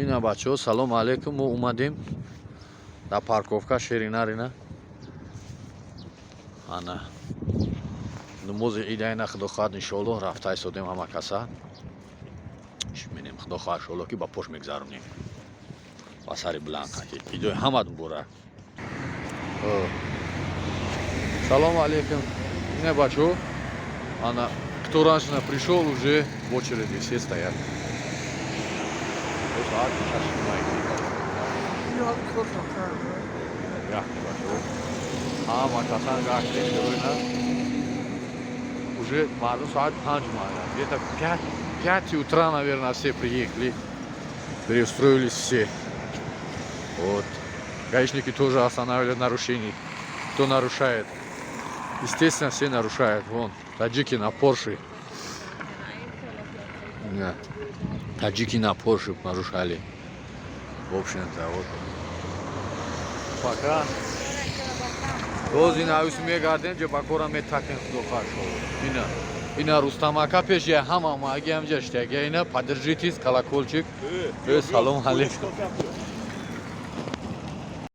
Ина бачаҳо, салом алейкум. Мо омадем дар парковка Шеринарина. Ана намози идайна худо хоҳад иншоаллоҳ рафта истодем ҳама каса. Шуменем худо хоҳад иншоаллоҳ ки ба пош мегзаронем. Ба сари бланка ки идои ҳаматон бора. Салом алейкум. Ина бачаҳо, ана кто раньше пришел, уже в очереди все стоят. Уже мардум саат 5 мая. Где-то 5 утра, наверное, все приехали. Перестроились все. Вот. Гаишники тоже останавливают нарушений. Кто нарушает? Естественно, все нарушают. Вон, таджики на Порше. Да. Таджики на Порше нарушали. В общем-то, вот. Пока. Дози на усме гарден, же бакора метакен худо хашо. Ина Рустамака пеш я хама маги амжа штяга ина подержитесь колокольчик. Салом алейкум.